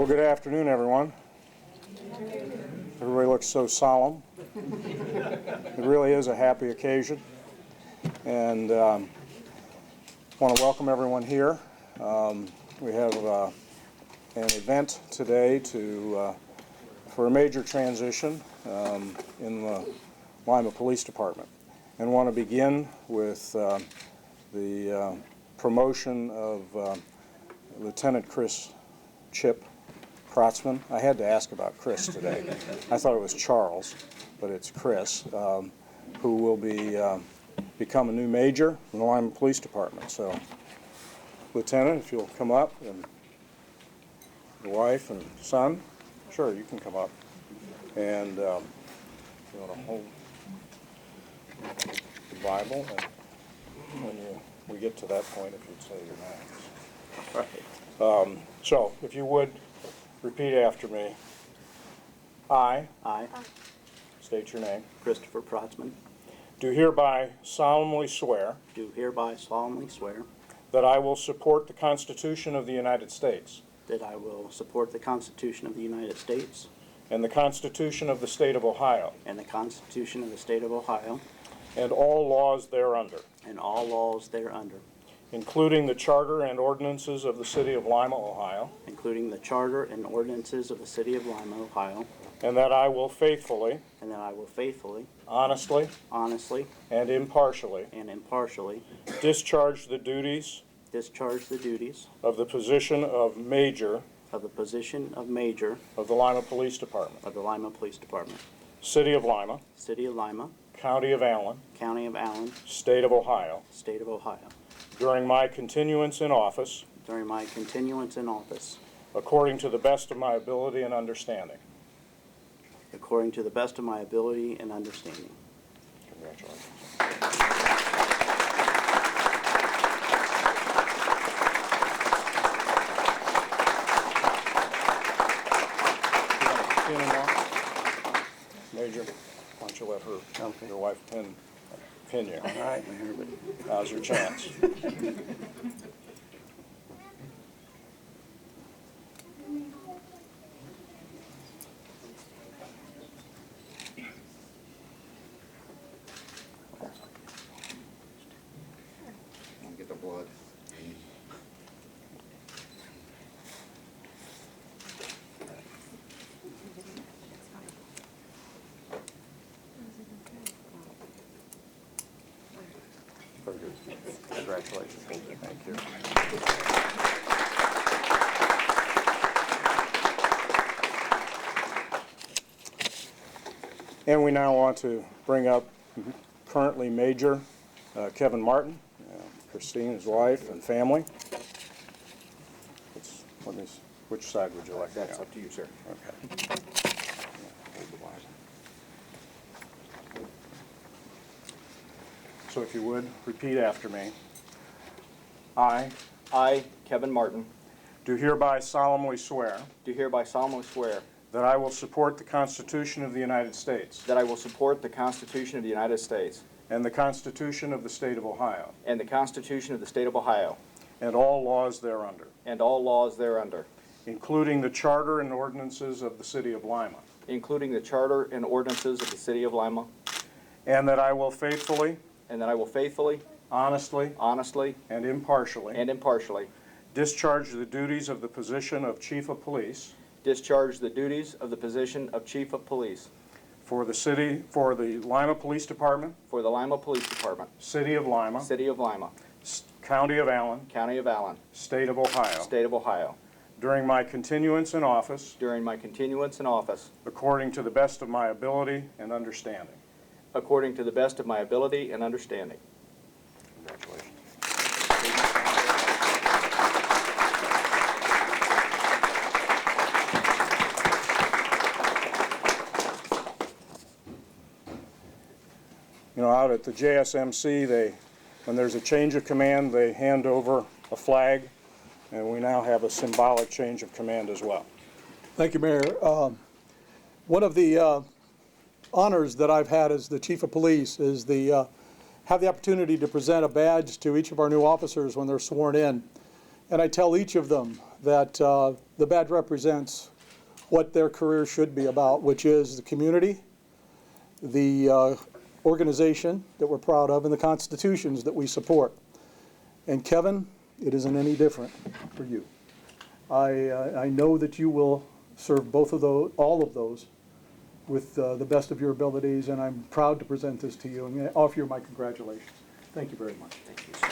Well, good afternoon, everyone. Everybody looks so solemn. It really is a happy occasion, and want to welcome everyone here. We have an event today for a major transition in the Lima Police Department, and want to begin with the promotion of Lieutenant Chris Chip Protzman. I had to ask about Chris today. I thought it was Charles, but it's Chris, who will become a new major in the Lima Police Department. So, Lieutenant, if you'll come up, and your wife and son, sure, you can come up. And if you want to hold the Bible, and when we get to that point, if you'd say your names. Right. So, if you would, repeat after me. I state your name. Christopher Protzman. Do hereby solemnly swear Do hereby solemnly swear that I will support the Constitution of the United States that I will support the Constitution of the United States and the Constitution of the State of Ohio and the Constitution of the State of Ohio and all laws thereunder, and all laws thereunder, including the Charter and ordinances of the City of Lima, Ohio, including the Charter and ordinances of the City of Lima, Ohio, and that I will faithfully, and that I will faithfully, honestly, honestly, and impartially and impartially discharge the duties discharge the duties of the position of Major of the position of Major of the Lima Police Department, of the Lima Police Department, City of Lima, City of Lima, County of Allen, County of Allen, State of Ohio, State of Ohio, during my continuance in office, during my continuance in office, according to the best of my ability and understanding. according to the best of my ability and understanding. Congratulations. Major, why don't you let her, your wife, pin you. All right, everybody. Now's your chance. Get the blood. Very good. Congratulations. Thank you. And we now want to bring up currently Major Kevin Martin, Christine, his wife, and family. Which side would you like? That's up to you, sir. Okay. Hold the Bible. So if you would, repeat after me. I I, Kevin Martin, do hereby solemnly swear do hereby solemnly swear that I will support the Constitution of the United States that I will support the Constitution of the United States and the Constitution of the State of Ohio and the Constitution of the State of Ohio and all laws thereunder, and all laws thereunder, including the Charter and ordinances of the City of Lima, including the Charter and ordinances of the City of Lima, and that I will faithfully, and that I will faithfully, honestly, honestly, and impartially and impartially discharge the duties of the position of Chief of Police discharge the duties of the position of Chief of Police for the Lima Police Department, for the Lima Police Department, City of Lima, City of Lima, County of Allen, County of Allen, State of Ohio, State of Ohio, during my continuance in office, during my continuance in office, according to the best of my ability and understanding. according to the best of my ability and understanding. Congratulations. You know, out at the JSMC, when there's a change of command, they hand over a flag, and we now have a symbolic change of command as well. Thank you, Mayor. One of the honors that I've had as the Chief of Police is have the opportunity to present a badge to each of our new officers when they're sworn in. And I tell each of them that the badge represents what their career should be about, which is the community, the organization that we're proud of, and the constitutions that we support. And Kevin, it isn't any different for you. I know that you will serve both of those, all of those, with the best of your abilities, and I'm proud to present this to you and offer you my congratulations. Thank you very much. Thank you, sir.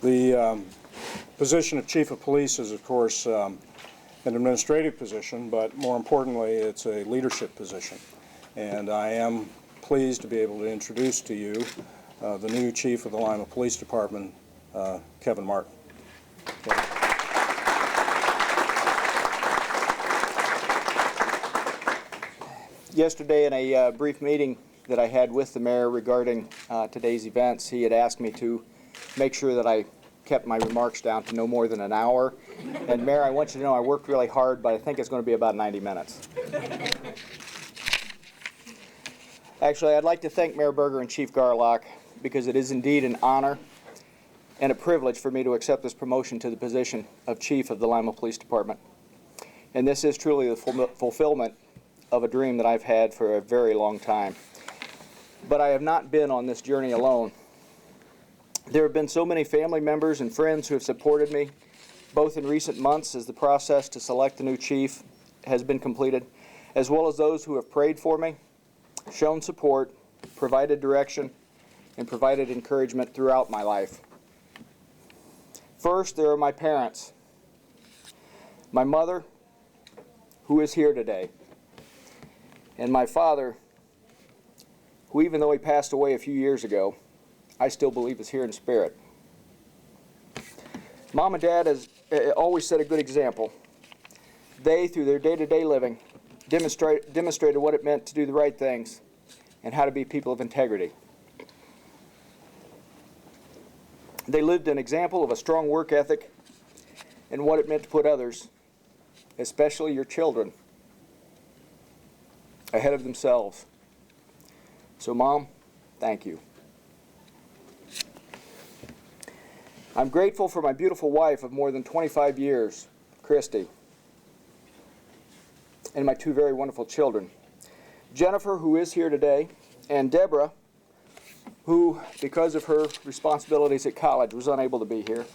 The position of Chief of Police is, of course, an administrative position, but more importantly, it's a leadership position. And I am pleased to be able to introduce to you the new Chief of the Lima Police Department, Kevin Martin. Kevin. Yesterday, in a brief meeting that I had with the mayor regarding today's events, he had asked me to make sure that I kept my remarks down to no more than an hour. And Mayor, I want you to know I worked really hard, but I think it's going to be about 90 minutes. Actually, I'd like to thank Mayor Berger and Chief Garlock because it is indeed an honor and a privilege for me to accept this promotion to the position of Chief of the Lima Police Department. And this is truly the fulfillment of a dream that I've had for a very long time. But I have not been on this journey alone. There have been so many family members and friends who have supported me, both in recent months as the process to select the new chief has been completed, as well as those who have prayed for me, shown support, provided direction, and provided encouragement throughout my life. First, there are my parents. My mother, who is here today, and my father, who, even though he passed away a few years ago, I still believe is here in spirit. Mom and Dad has always set a good example. They, through their day-to-day living, demonstrated what it meant to do the right things and how to be people of integrity. They lived an example of a strong work ethic and what it meant to put others, especially your children, ahead of themselves. So, Mom, thank you. I'm grateful for my beautiful wife of more than 25 years, Christy, and my two very wonderful children, Jennifer, who is here today, and Deborah, who, because of her responsibilities at college, was unable to be here.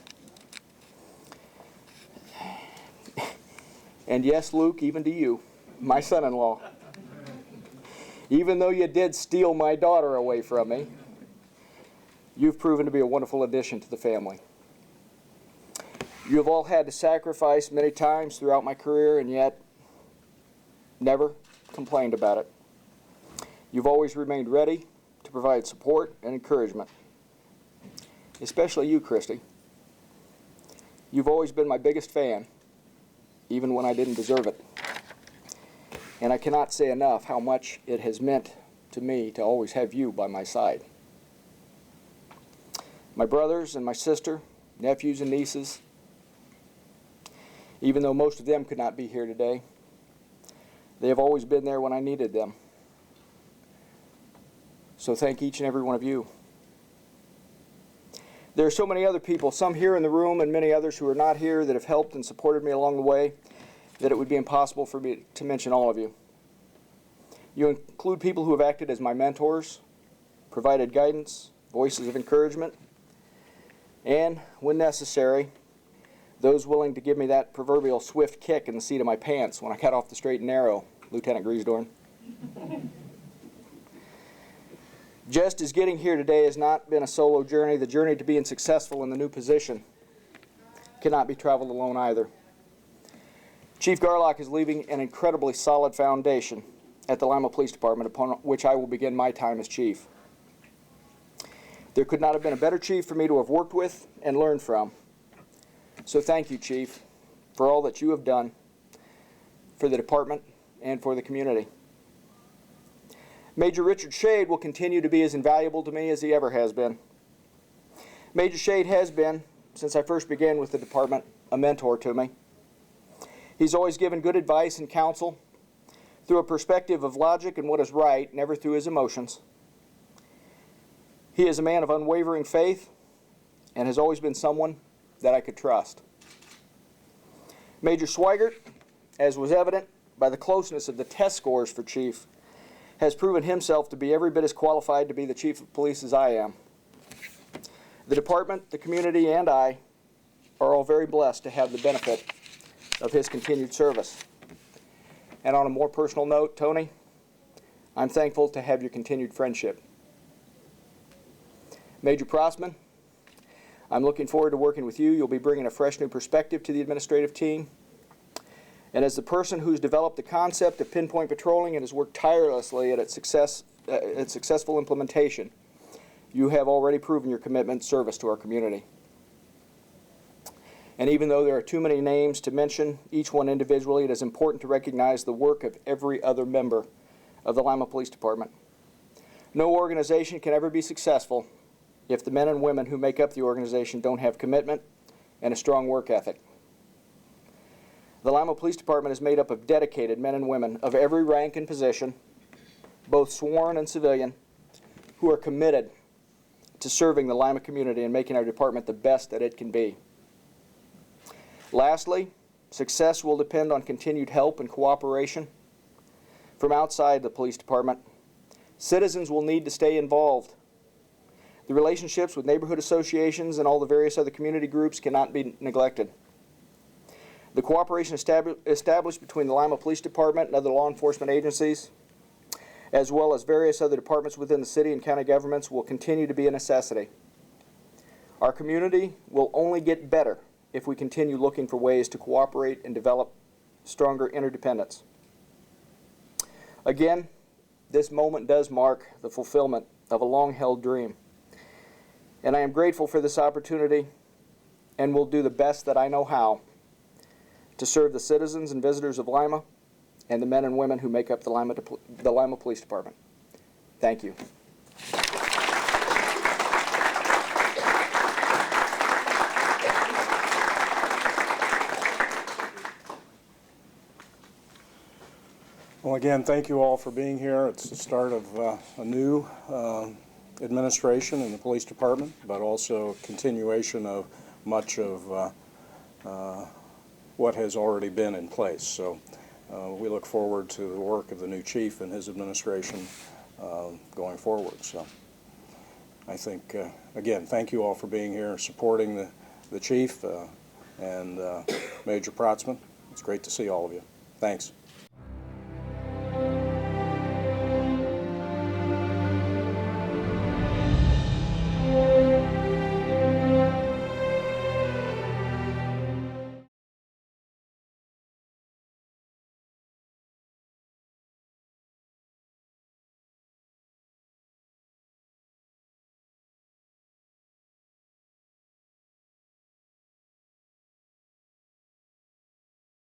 And yes, Luke, even to you, my son-in-law. Even though you did steal my daughter away from me, you've proven to be a wonderful addition to the family. You have all had to sacrifice many times throughout my career, and yet never complained about it. You've always remained ready to provide support and encouragement, especially you, Christy. You've always been my biggest fan, even when I didn't deserve it. And I cannot say enough how much it has meant to me to always have you by my side. My brothers and my sister, nephews and nieces, even though most of them could not be here today, they have always been there when I needed them. So thank each and every one of you. There are so many other people, some here in the room and many others who are not here, that have helped and supported me along the way, that it would be impossible for me to mention all of you. You include people who have acted as my mentors, provided guidance, voices of encouragement, and, when necessary, those willing to give me that proverbial swift kick in the seat of my pants when I got off the straight and narrow, Lieutenant Griesdorn. Just as getting here today has not been a solo journey, the journey to being successful in the new position cannot be traveled alone either. Chief Garlock is leaving an incredibly solid foundation at the Lima Police Department, upon which I will begin my time as chief. There could not have been a better chief for me to have worked with and learned from. So thank you, Chief, for all that you have done for the department and for the community. Major Richard Shade will continue to be as invaluable to me as he ever has been. Major Shade has been, since I first began with the department, a mentor to me. He's always given good advice and counsel through a perspective of logic and what is right, never through his emotions. He is a man of unwavering faith and has always been someone that I could trust. Major Swigert, as was evident by the closeness of the test scores for Chief, has proven himself to be every bit as qualified to be the Chief of Police as I am. The department, the community, and I are all very blessed to have the benefit of his continued service. And on a more personal note, Tony, I'm thankful to have your continued friendship. Major Prossman, I'm looking forward to working with you. You'll be bringing a fresh new perspective to the administrative team. And as the person who's developed the concept of pinpoint patrolling and has worked tirelessly at its successful implementation, you have already proven your commitment and service to our community. And even though there are too many names to mention, each one individually, it is important to recognize the work of every other member of the Lima Police Department. No organization can ever be successful if the men and women who make up the organization don't have commitment and a strong work ethic. The Lima Police Department is made up of dedicated men and women of every rank and position, both sworn and civilian, who are committed to serving the Lima community and making our department the best that it can be. Lastly, success will depend on continued help and cooperation from outside the police department. Citizens will need to stay involved. The relationships with neighborhood associations and all the various other community groups cannot be neglected. The cooperation established between the Lima Police Department and other law enforcement agencies, as well as various other departments within the city and county governments, will continue to be a necessity. Our community will only get better if we continue looking for ways to cooperate and develop stronger interdependence. Again, this moment does mark the fulfillment of a long-held dream. And I am grateful for this opportunity and will do the best that I know how to serve the citizens and visitors of Lima and the men and women who make up the Lima Police Department. Thank you. Well, again, thank you all for being here. It's the start of a new administration in the police department, but also a continuation of much of what has already been in place. So we look forward to the work of the new chief and his administration going forward. So I think, again, thank you all for being here, supporting the chief and Major Protzman. It's great to see all of you. Thanks.